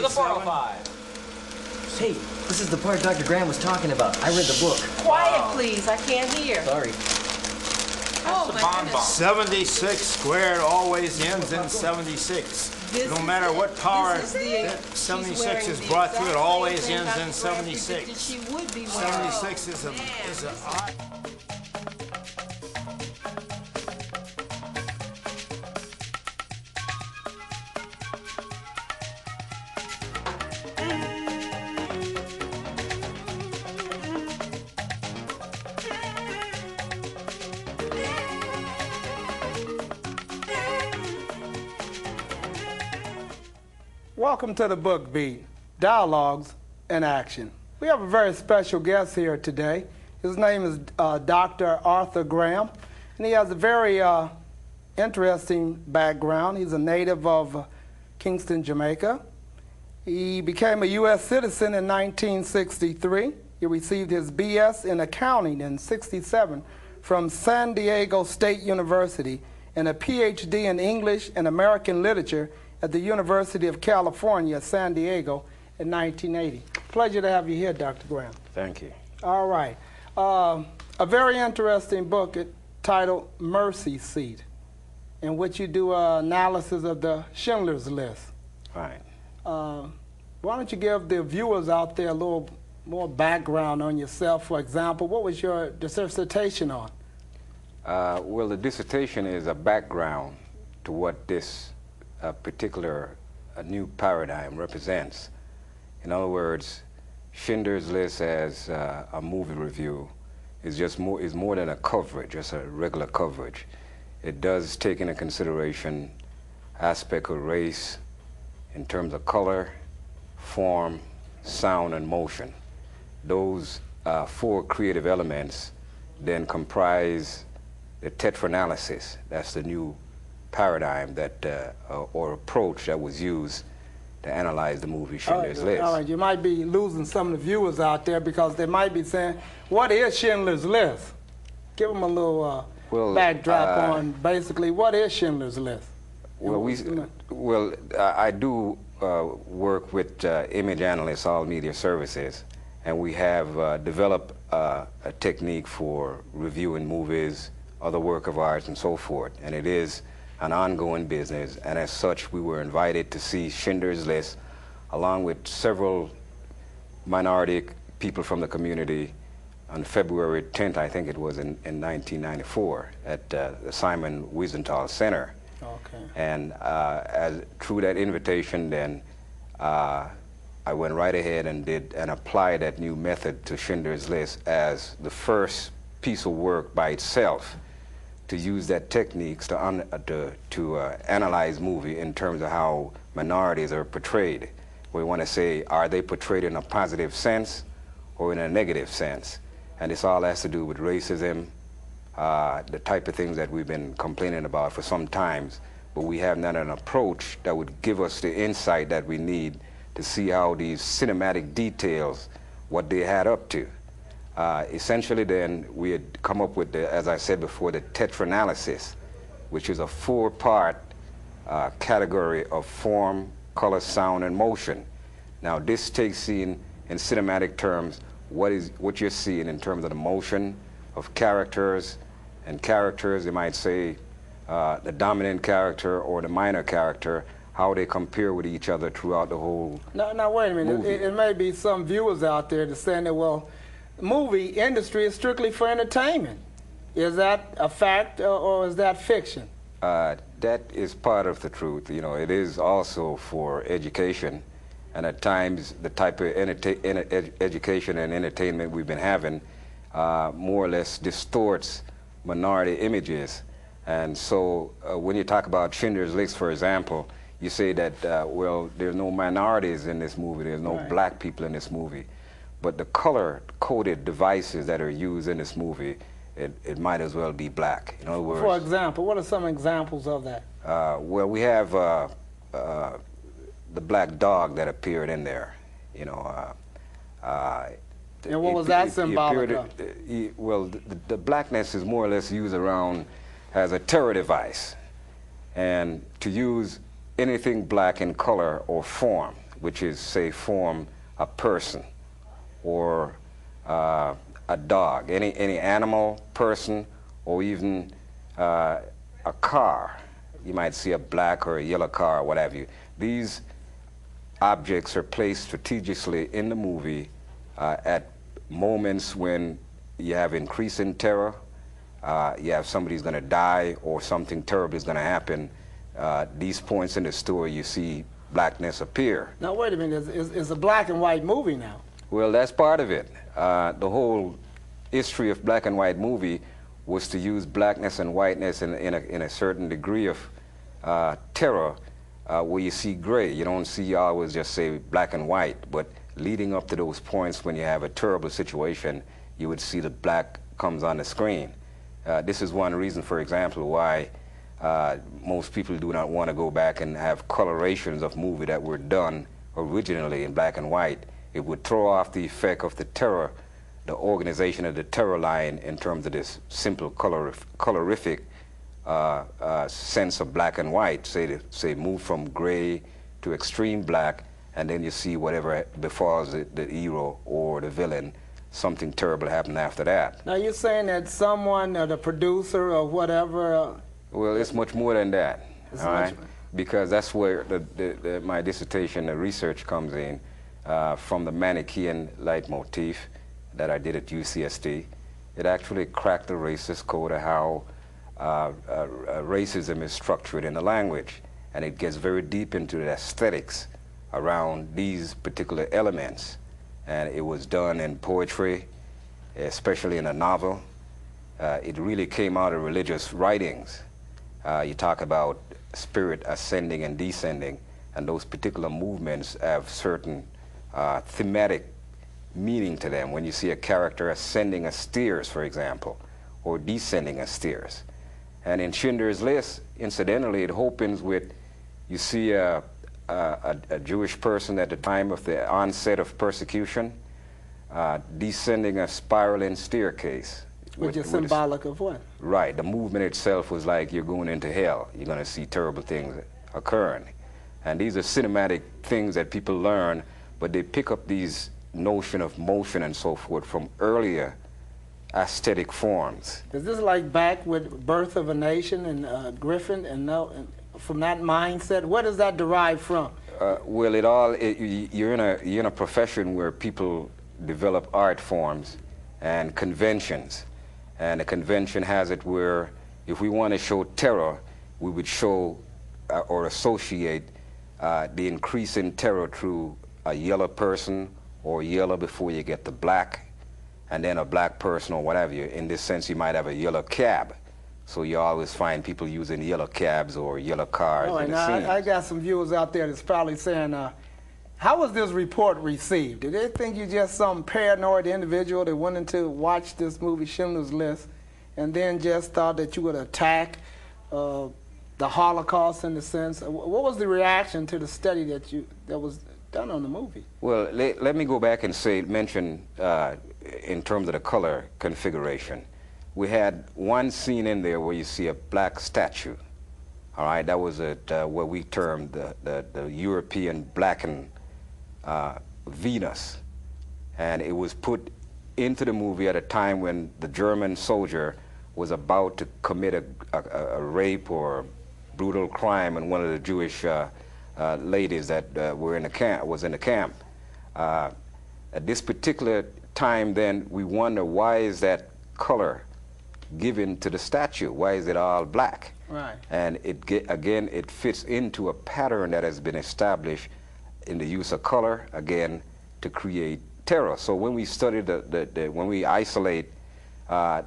To the 405. Hey, this is the part Dr. Graham was talking about. I read the book. Quiet, please. I can't hear. Sorry. Oh, my goodness. 76 squared always ends in 76. No matter what power that 76 is brought to, it always ends in 76. 76 is a odd. Welcome to the Book Beat, Dialogues in Action. We have a very special guest here today. His name is Dr. Arthur Graham, and he has a very interesting background. He's a native of Kingston, Jamaica. He became a U.S. citizen in 1963. He received his B.S. in accounting in '67 from San Diego State University and a Ph.D. in English and American Literature at the University of California, San Diego in 1980. Pleasure to have you here, Dr. Graham. Thank you. All right. A very interesting book titled Mercy Seat, in which you do an analysis of the Schindler's List. Right. Why don't you give the viewers out there a little more background on yourself? For example, what was your dissertation on? Well, the dissertation is a background to what this particular new paradigm represents. In other words, Schindler's List as a movie review is more than a coverage, just a regular coverage. It does take into consideration aspect of race in terms of color, form, sound, and motion. Those four creative elements then comprise the tetra-analysis. That's the new paradigm that or approach that was used to analyze the movie Schindler's List. All right, you might be losing some of the viewers out there because they might be saying, what is Schindler's List? Give them a little backdrop on basically what is Schindler's List? Well, I do work with Image Analysts, All Media Services, and we have developed a technique for reviewing movies, other work of arts, and so forth, and it is an ongoing business, and as such we were invited to see Schindler's List along with several minority people from the community on February 10th, I think it was, in 1994 at the Simon Wiesenthal Center. Okay. And through that invitation then I went right ahead and applied that new method to Schindler's List as the first piece of work by itself to use that techniques to analyze movie in terms of how minorities are portrayed. We want to say, are they portrayed in a positive sense or in a negative sense? And this all has to do with racism, the type of things that we've been complaining about for some times, but we have not an approach that would give us the insight that we need to see how these cinematic details, what they add up to. Essentially then, we had come up with, as I said before, the tetra-analysis, which is a four-part category of form, color, sound, and motion. Now, this takes in cinematic terms, what you're seeing in terms of the motion of characters, and characters, you might say, the dominant character or the minor character, how they compare with each other throughout the whole Now wait a minute. movie. It may be some viewers out there that's saying that, well, the movie industry is strictly for entertainment. Is that a fact or is that fiction? That is part of the truth. You know, it is also for education, and at times the type of education and entertainment we've been having more or less distorts minority images. And so when you talk about Schindler's List, for example, you say that, well, there's no minorities in this movie, there's no black people in this movie. But the color-coded devices that are used in this movie, it might as well be black. In other words, for example, what are some examples of that? Well, we have the black dog that appeared in there, you know. And what was that symbolic of? Well, the blackness is more or less used around as a terror device. And to use anything black in color or form, which is, say, form a person or a dog, any animal, person, or even a car. You might see a black or a yellow car or what have you. These objects are placed strategically in the movie at moments when you have increasing terror, you have somebody's going to die or something terrible is going to happen. These points in the story you see blackness appear. Now wait a minute, it's a black and white movie now. Well, that's part of it. The whole history of black and white movie was to use blackness and whiteness in a certain degree of terror where you see gray. You don't see always just say black and white, but leading up to those points when you have a terrible situation, you would see the black comes on the screen. This is one reason, for example, why most people do not want to go back and have colorations of movies that were done originally in black and white. It would throw off the effect of the terror, the organization of the terror line in terms of this simple colorific sense of black and white. Say move from gray to extreme black, and then you see whatever befalls the hero or the villain, something terrible happened after that. Now you're saying that someone, the producer or whatever... Well, it's much more than that, all right? Because that's where my dissertation, the research comes in, from the Manichaean leitmotif that I did at UCSD. It actually cracked the racist code of how racism is structured in the language, and it gets very deep into the aesthetics around these particular elements. And it was done in poetry, especially in a novel. It really came out of religious writings. You talk about spirit ascending and descending, and those particular movements have certain thematic meaning to them. When you see a character ascending a stairs, for example, or descending a stairs. And in Schindler's List, incidentally, it opens with, you see a Jewish person at the time of the onset of persecution descending a spiraling staircase. Which is symbolic of what? Right. The movement itself was like you're going into hell. You're going to see terrible things occurring. And these are cinematic things that people learn, but they pick up these notion of motion and so forth from earlier aesthetic forms. Is this like back with Birth of a Nation and Griffin and from that mindset? Where does that derive from? Well, you're in a profession where people develop art forms and conventions. And a convention has it where if we want to show terror, we would show or associate the increase in terror through a yellow person or yellow before you get the black, and then a black person or whatever. In this sense, you might have a yellow cab. So you always find people using yellow cabs or yellow cars in the scene. I got some viewers out there that's probably saying, how was this report received? Did they think you just some paranoid individual that went in to watch this movie, Schindler's List, and then just thought that you would attack the Holocaust in the sense? What was the reaction to the study that was done on the movie? Well, let me go back and mention in terms of the color configuration. We had one scene in there where you see a black statue. All right, that was what we termed the European blackened Venus. And it was put into the movie at a time when the German soldier was about to commit a rape or brutal crime on one of the Jewish ladies that were in the camp, was in the camp. At this particular time, then, we wonder, why is that color given to the statue? Why is it all black? Right. And again, it fits into a pattern that has been established in the use of color, again, to create terror. So when we study when we isolate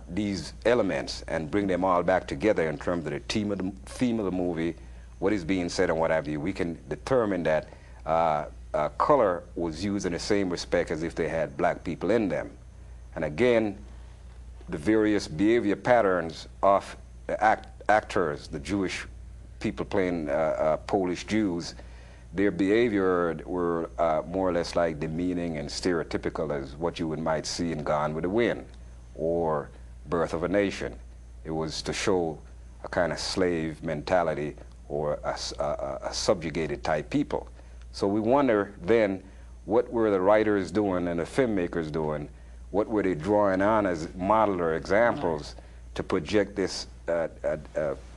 these elements and bring them all back together in terms of the theme of the movie, what is being said and what have you, we can determine that color was used in the same respect as if they had black people in them. And again, the various behavior patterns of the actors, the Jewish people playing Polish Jews, their behavior were more or less like demeaning and stereotypical as what you might see in Gone with the Wind or Birth of a Nation. It was to show a kind of slave mentality or a subjugated type people. So we wonder then, what were the writers doing and the filmmakers doing? What were they drawing on as model or examples to project this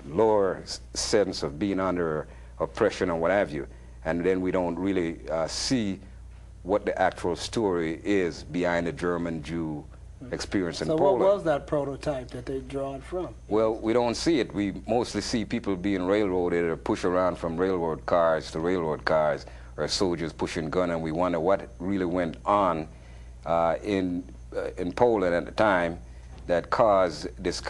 lower sense of being under oppression or what have you? And then we don't really see what the actual story is behind the German-Jew experience in Poland. So what was that prototype that they draw it from? Well, we don't see it. We mostly see people being railroaded or pushed around from railroad cars to railroad cars, or soldiers pushing gun, and we wonder what really went on in Poland at the time that caused this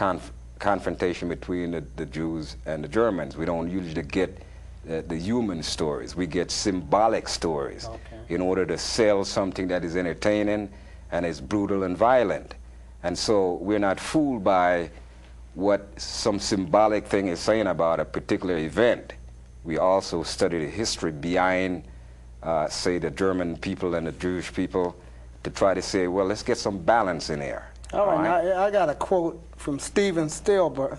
confrontation between the Jews and the Germans. We don't usually get the human stories. We get symbolic stories in order to sell something that is entertaining and is brutal and violent. And so we're not fooled by what some symbolic thing is saying about a particular event. We also study the history behind, say, the German people and the Jewish people, to try to say, well, let's get some balance in there. All right. Now, I got a quote from Steven Spielberg.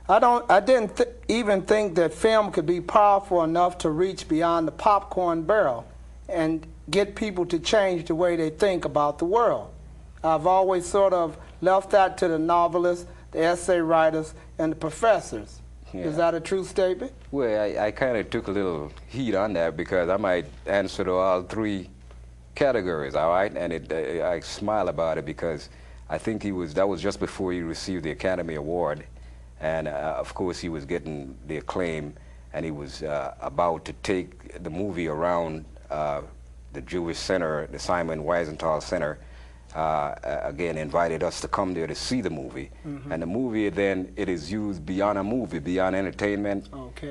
I didn't even think that film could be powerful enough to reach beyond the popcorn barrel and get people to change the way they think about the world. I've always sort of left that to the novelists, the essay writers, and the professors. Yeah. Is that a true statement? Well, I kind of took a little heat on that because I might answer to all three categories, all right? And I smile about it because I think that was just before he received the Academy Award. And of course, he was getting the acclaim, and he was about to take the movie around the Jewish Center, the Simon Wiesenthal Center. Again, invited us to come there to see the movie. And the movie, then, it is used beyond a movie, beyond entertainment,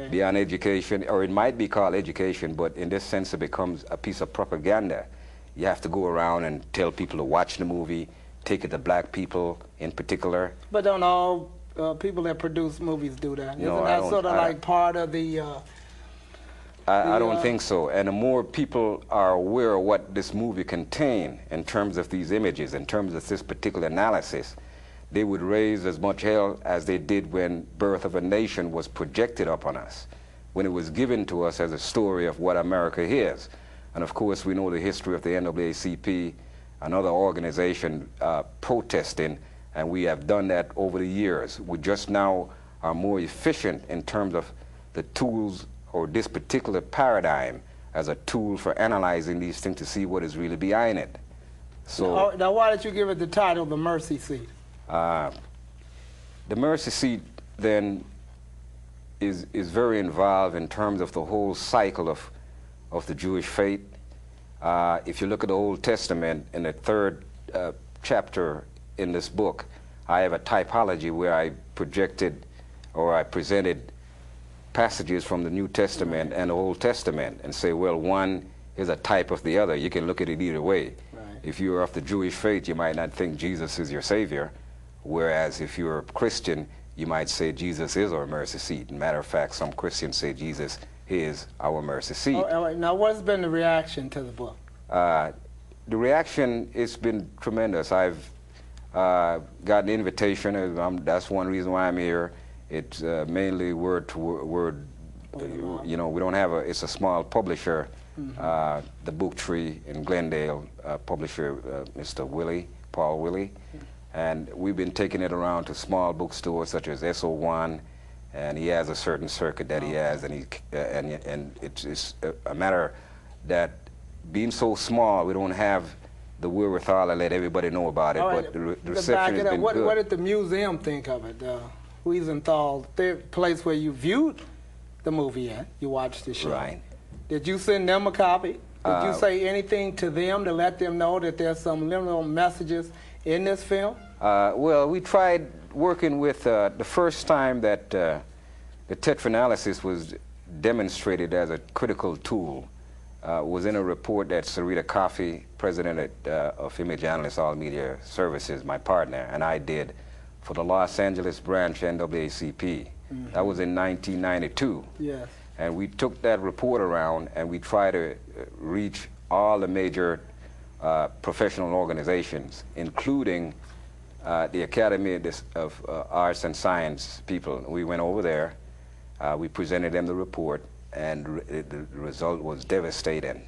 beyond education, or it might be called education, but in this sense, it becomes a piece of propaganda. You have to go around and tell people to watch the movie, take it to black people in particular. But don't all people that produce movies do that? No, Isn't that sort of like part of the... I don't think so. And the more people are aware of what this movie contains in terms of these images, in terms of this particular analysis, they would raise as much hell as they did when Birth of a Nation was projected upon us, when it was given to us as a story of what America is. And of course, we know the history of the NAACP, another organization protesting, and we have done that over the years. We just now are more efficient in terms of the tools or this particular paradigm as a tool for analyzing these things to see what is really behind it. So now why did you give it the title, The Mercy Seat? The Mercy Seat, then, is very involved in terms of the whole cycle of the Jewish faith. If you look at the Old Testament, in the 3rd chapter in this book, I have a typology where I projected or I presented passages from the New Testament and the Old Testament and say, well, one is a type of the other. You can look at it either way. Right. If you're of the Jewish faith, you might not think Jesus is your Savior, whereas if you're a Christian, you might say Jesus is our mercy seat. Matter of fact, some Christians say Jesus is our mercy seat. Oh, now, what's been the reaction to the book? The reaction, it's been tremendous. I've got an invitation. That's one reason why I'm here. It's mainly word to word. You know, we don't have it's a small publisher, the Book Tree in Glendale, publisher Mr. Paul Willie. And we've been taking it around to small bookstores such as SO1 and he has a certain circuit that he has, and it's a matter that being so small, we don't have the wherewithal to let everybody know about it. All But right, the reception has been good. What did the museum think of it? Wiesenthal, the place where you viewed the movie at, you watched the show. Right. Did you send them a copy? Did you say anything to them to let them know that there's some liminal messages in this film? Well, we tried working with the first time that the tetranalysis was demonstrated as a critical tool was in a report that Sarita Coffey, president of Image Analysts All Media Services, my partner, and I did for the Los Angeles branch NAACP. That was in 1992. Yes. And we took that report around and we tried to reach all the major professional organizations, including the Academy of Arts and Science people. We went over there, we presented them the report, and the result was devastating.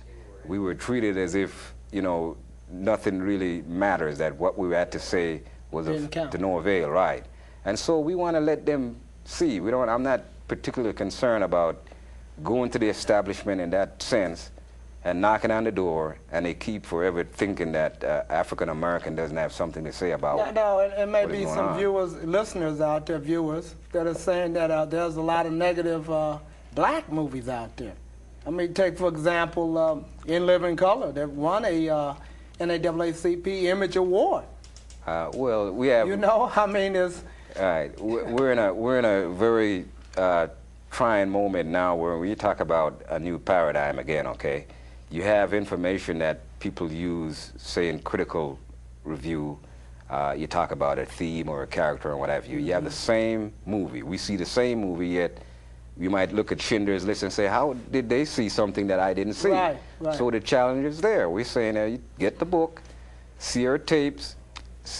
We were treated as if, you know, nothing really matters, that what we had to say was to no avail, right? And so we want to let them see. I'm not particularly concerned about going to the establishment in that sense and knocking on the door, and they keep forever thinking that African American doesn't have something to say about No, it may be some on. viewers, listeners out there, viewers, that are saying that there's a lot of negative black movies out there. I mean, take, for example, In Living Color, that won a NAACP Image Award. Well, we have... You know, I mean, it's... All right, we're in a very trying moment now where we talk about a new paradigm again, okay? You have information that people use, say, in critical review. You talk about a theme or a character or what have you. You have the same movie. We see the same movie, yet you might look at Schindler's List and say, how did they see something that I didn't see? Right. So the challenge is there. We're saying, you get the book, see our tapes,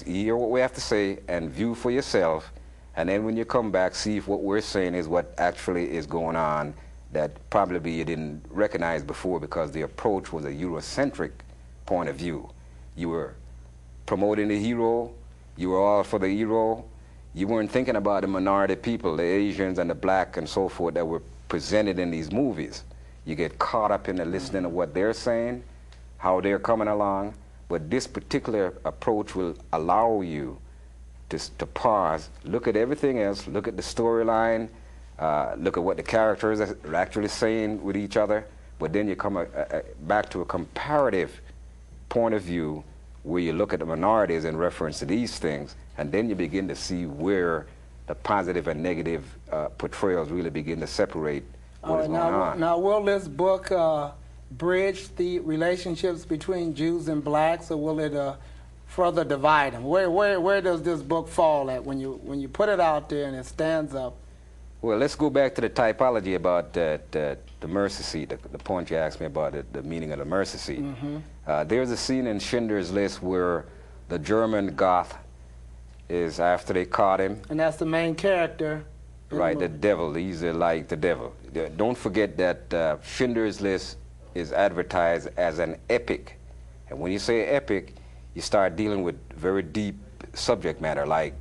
hear what we have to say, and view for yourself. And then when you come back, see if what we're saying is what actually is going on that probably you didn't recognize before, because the approach was a Eurocentric point of view. You were promoting the hero, you were all for the hero, you weren't thinking about the minority people, the Asians and the black and so forth that were presented in these movies. You get caught up in the listening to what they're saying, how they're coming along, but this particular approach will allow you to pause, look at everything else, look at the storyline, look at what the characters are actually saying with each other, but then you come back to a comparative point of view where you look at the minorities in reference to these things, and then you begin to see where the positive and negative portrayals really begin to separate what is going on. Now, will this book bridge the relationships between Jews and blacks, or will it further divide them? Where does this book fall at when you put it out there and it stands up? Well, let's go back to the typology about the mercy seat, the point you asked me about the meaning of the mercy seat. There's a scene in Schindler's List where the German Goth is, after they caught him. And that's the main character. Right, the devil. He's like the devil. Don't forget that Schindler's List is advertised as an epic. And when you say epic, you start dealing with very deep subject matter, like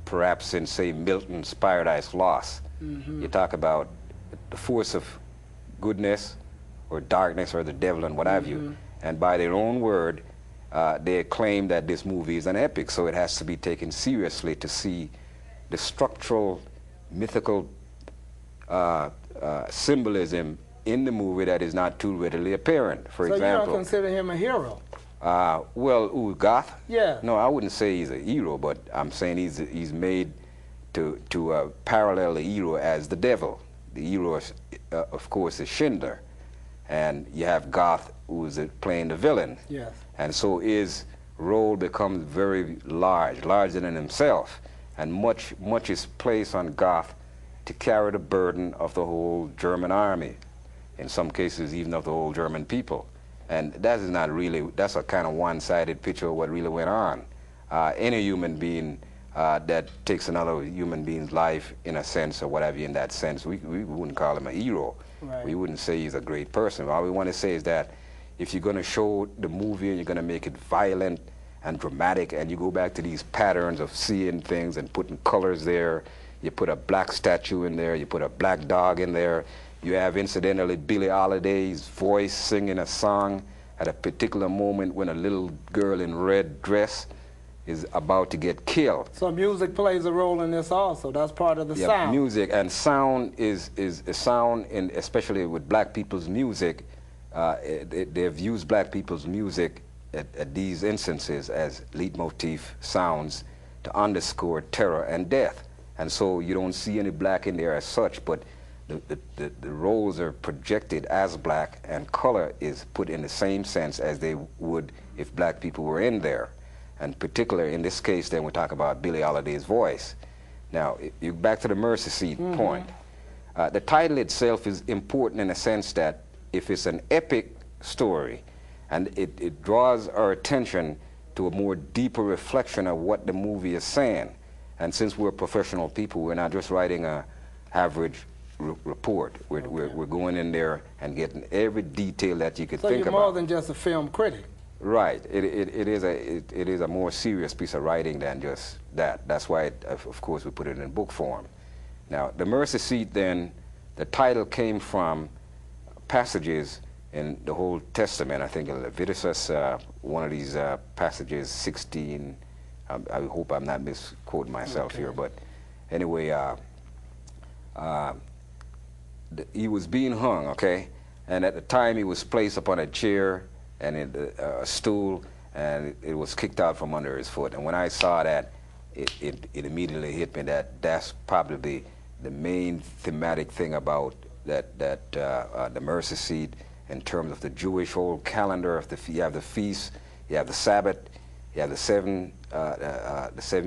perhaps in, say, Milton's Paradise Lost. You talk about the force of goodness or darkness or the devil and what have you. And by their own word, they claim that this movie is an epic, so it has to be taken seriously to see the structural, mythical symbolism in the movie that is not too readily apparent. For example, so you don't consider him a hero? Well, Goth? Yeah. No, I wouldn't say he's a hero, but I'm saying he's made to parallel the hero as the devil. The hero, of course, is Schindler. And you have Goth, who's playing the villain. Yes. And so his role becomes very larger than himself. And much is placed on Goth to carry the burden of the whole German army, in some cases even of the whole German people. And that is not really, that's a kind of one-sided picture of what really went on. Any human being that takes another human being's life, in a sense, or whatever, in that sense, we wouldn't call him a hero. Right. We wouldn't say he's a great person. All we want to say is that if you're going to show the movie and you're going to make it violent and dramatic, and you go back to these patterns of seeing things and putting colors there, You put a black statue in there. You put a black dog in there. You have, incidentally, Billie Holiday's voice singing a song at a particular moment when a little girl in red dress is about to get killed. So music plays a role in this also. That's part of the sound. Music and sound is sound, in, especially with black people's music. They've used black people's music at these instances as leitmotif sounds to underscore terror and death. And so you don't see any black in there as such, but the roles are projected as black, and color is put in the same sense as they would if black people were in there. And particularly in this case, then we talk about Billie Holiday's voice. Now, you back to the Mercy Seat point. The title itself is important in the sense that if it's an epic story, and it draws our attention to a more deeper reflection of what the movie is saying. And since we're professional people, we're not just writing an average report. We're going in there and getting every detail that you could think about. So you're more than just a film critic. Right. It is a more serious piece of writing than just that. That's why, of course, we put it in book form. Now, the Mercy Seat, then, the title came from passages in the Old Testament. I think in Leviticus, one of these passages, 16. I hope I'm not misquoting myself here, but anyway, he was being hung, okay? And at the time, he was placed upon a chair and a stool, and it was kicked out from under his foot. And when I saw that, it immediately hit me that that's probably the main thematic thing about the Mercy Seat in terms of the Jewish old calendar. You have the feast, you have the Sabbath, you have the 7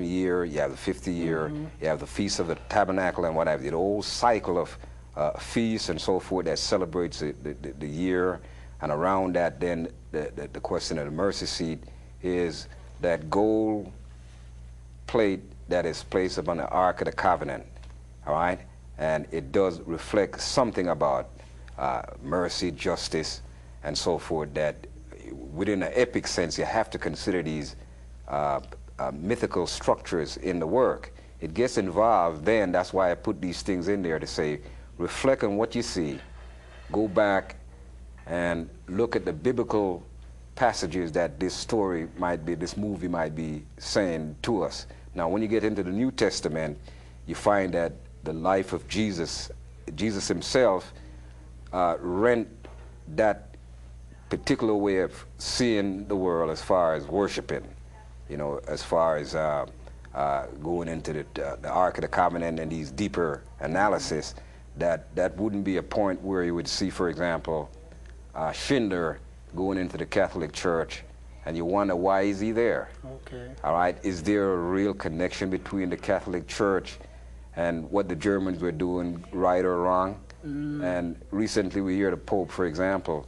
year, you have the 50 year, you have the Feast of the Tabernacle and what have you, the old cycle of feasts and so forth that celebrates the year. And around that, then, the question of the Mercy Seat is that gold plate that is placed upon the Ark of the Covenant, all right? And it does reflect something about mercy, justice, and so forth, that within an epic sense, you have to consider these mythical structures in the work. It gets involved then, that's why I put these things in there to say, reflect on what you see, go back and look at the biblical passages that this story might be, this movie might be saying to us. Now, when you get into the New Testament, you find that the life of Jesus himself rent that particular way of seeing the world as far as worshiping, you know, as far as going into the Ark of the Covenant and these deeper analysis, that wouldn't be a point where you would see, for example, Schindler going into the Catholic Church, and you wonder, why is he there? Okay. All right, is there a real connection between the Catholic Church and what the Germans were doing, right or wrong? And recently we hear the Pope, for example,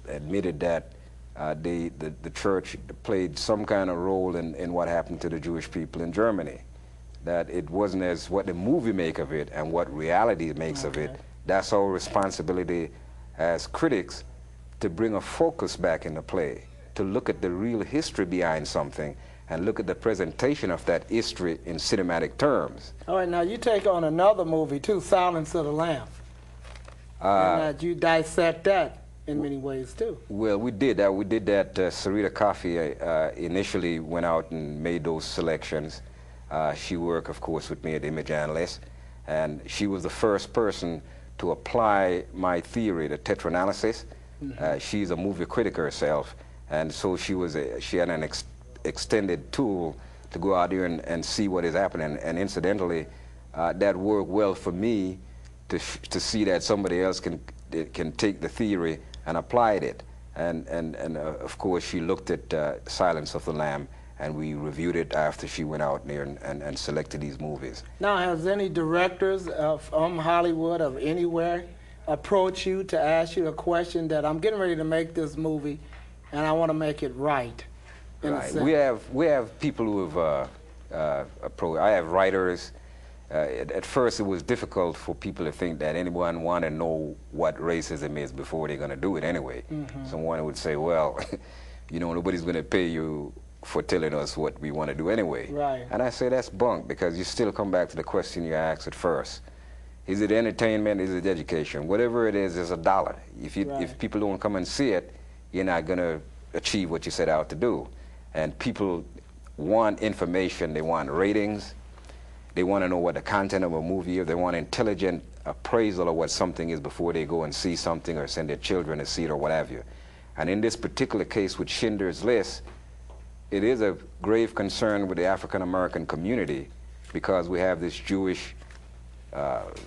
admitted that the church played some kind of role in what happened to the Jewish people in Germany. That it wasn't as what the movie make of it and what reality makes of it. That's our responsibility as critics, to bring a focus back in the play, to look at the real history behind something and look at the presentation of that history in cinematic terms. All right, now you take on another movie too, Silence of the Lambs. And you dissect that in many ways too. Well, we did that. We did that. Sarita Coffey initially went out and made those selections. She worked, of course, with me at Image Analyst, and she was the first person to apply my theory, the tetranalysis. She's a movie critic herself, and so she had an extended tool to go out there and see what is happening. And incidentally, that worked well for me to see that somebody else can take the theory and applied it. And of course, she looked at Silence of the Lamb, and we reviewed it after she went out there and selected these movies. Now, has any directors from Hollywood, of anywhere, approached you to ask you a question that I'm getting ready to make this movie, and I want to make it right? Right. We have people who have approached. I have writers. At first, it was difficult for people to think that anyone wanted to know what racism is before they're going to do it anyway. Someone would say, well, you know, nobody's going to pay you for telling us what we want to do anyway. Right. And I say that's bunk, because you still come back to the question you asked at first. Is it entertainment? Is it education? Whatever it is a dollar. If people don't come and see it, you're not going to achieve what you set out to do. And people want information. They want ratings. They want to know what the content of a movie is. They want intelligent appraisal of what something is before they go and see something or send their children to see it or what have you. And in this particular case with Schindler's List, it is a grave concern with the African American community, because we have this Jewish,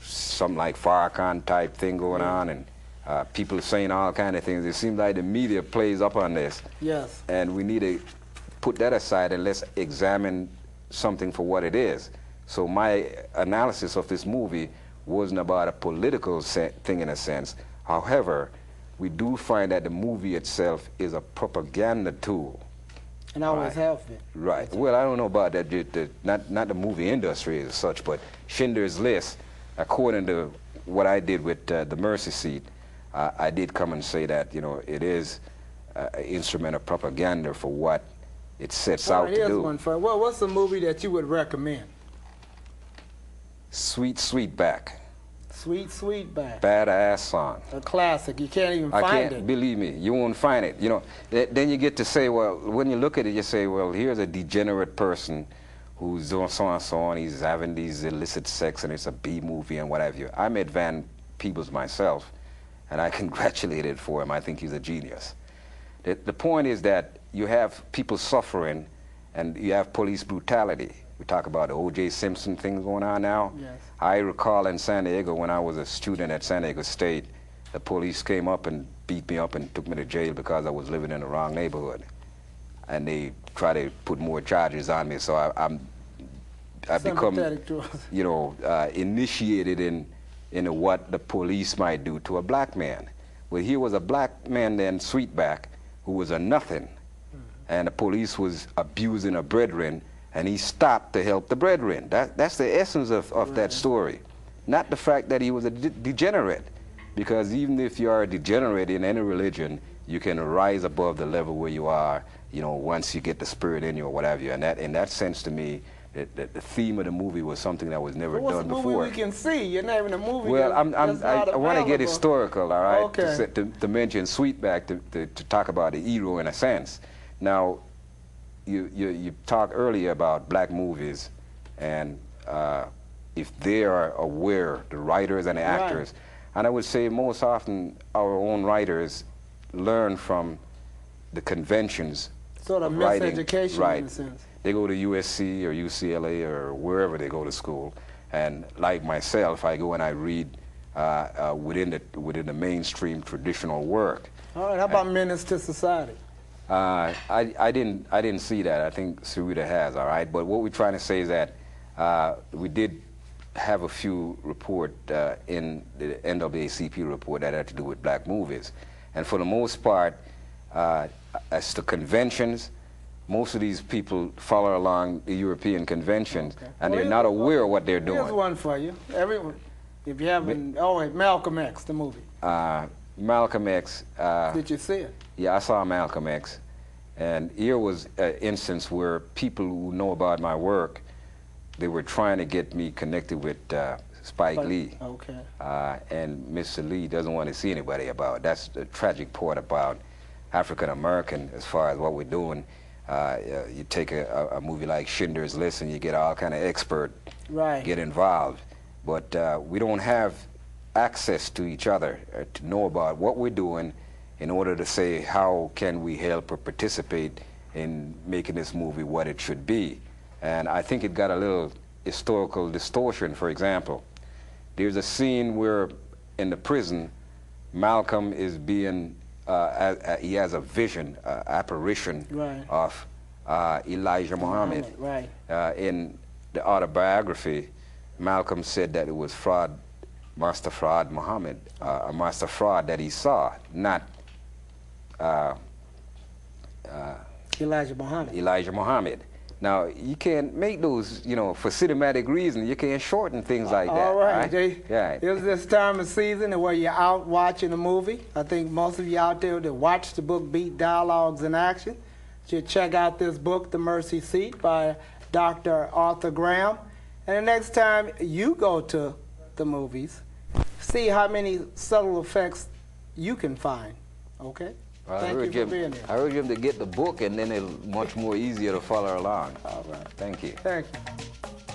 something like Farrakhan type thing going on, and people saying all kind of things. It seems like the media plays up on this. Yes. And we need to put that aside and let's examine something for what it is. So my analysis of this movie wasn't about a political thing in a sense. However, we do find that the movie itself is a propaganda tool. And always have been. Right. Well, I don't know about that. Not the movie industry as such, but Schindler's List, according to what I did with the Mercy Seat, I did come and say that, you know, it is an instrument of propaganda for what it sets out to do. One for, well, what's a movie that you would recommend? Sweet Sweetback. Sweet Sweetback. Badass song. A classic. You can't even find it. Believe me, you won't find it. You know, then you get to say, well, when you look at it, you say, well, here's a degenerate person who's doing so and so on. He's having these illicit sex, and it's a B movie and what have you. I met Van Peebles myself, and I congratulated for him. I think he's a genius. The point is that you have people suffering, and you have police brutality. We talk about the O.J. Simpson thing going on now. Yes. I recall in San Diego, when I was a student at San Diego State, the police came up and beat me up and took me to jail because I was living in the wrong neighborhood. And they tried to put more charges on me, so I become, you know, initiated in what the police might do to a black man. Well, here was a black man then, Sweetback, who was a nothing, and the police was abusing a brethren, and he stopped to help the brethren. That's the essence of that story. Not the fact that he was a degenerate, because even if you are a degenerate in any religion, you can rise above the level where you are, you know, once you get the spirit in you or whatever. And that, in that sense, to me, the theme of the movie was something that was never done before. What's a movie we can see? You're naming a movie. Well, I want to get historical, all right? Okay. To mention Sweetback, to talk about the hero in a sense. Now, you talked earlier about black movies, and if they are aware, the writers and the actors, and I would say most often our own writers learn from the conventions. Sort of miseducation in a sense. They go to USC or UCLA or wherever they go to school, and like myself, I go and I read within the mainstream traditional work. All right, how about Menace to Society? I didn't see that. I think Sarita has, all right? But what we're trying to say is that we did have a few report in the NAACP report that had to do with black movies. And for the most part, as to conventions, most of these people follow along the European conventions, and they're not aware of what they're doing. Here's one for you. If you haven't, Malcolm X, the movie. Malcolm X. Did you see it? Yeah, I saw Malcolm X. And here was an instance where people who know about my work, they were trying to get me connected with Spike Lee. Okay. And Mr. Lee doesn't want to see anybody about it. That's the tragic part about African American as far as what we're doing. You take a movie like Schindler's List and you get all kind of expert get involved. But we don't have access to each other to know about what we're doing in order to say how can we help or participate in making this movie what it should be. And I think it got a little historical distortion. For example, there's a scene where in the prison, Malcolm is being, he has a vision, apparition of Elijah Muhammad. In the autobiography, Malcolm said that it was Master Fraud Muhammad, a Master Fraud that he saw, not Elijah Muhammad. Elijah Muhammad. Now, you can't make those, you know, for cinematic reasons, you can't shorten things like that. All right, Jay. Yeah. It's this time of season where you're out watching a movie. I think most of you out there that watch the book Beat Dialogues in Action you should check out this book, The Mercy Seat by Dr. Arthur Graham. And the next time you go to the movies, see how many subtle effects you can find. Okay? Thank you for being here. I urge him to get the book, and then it's much more easier to follow along. All right. Thank you. Thank you.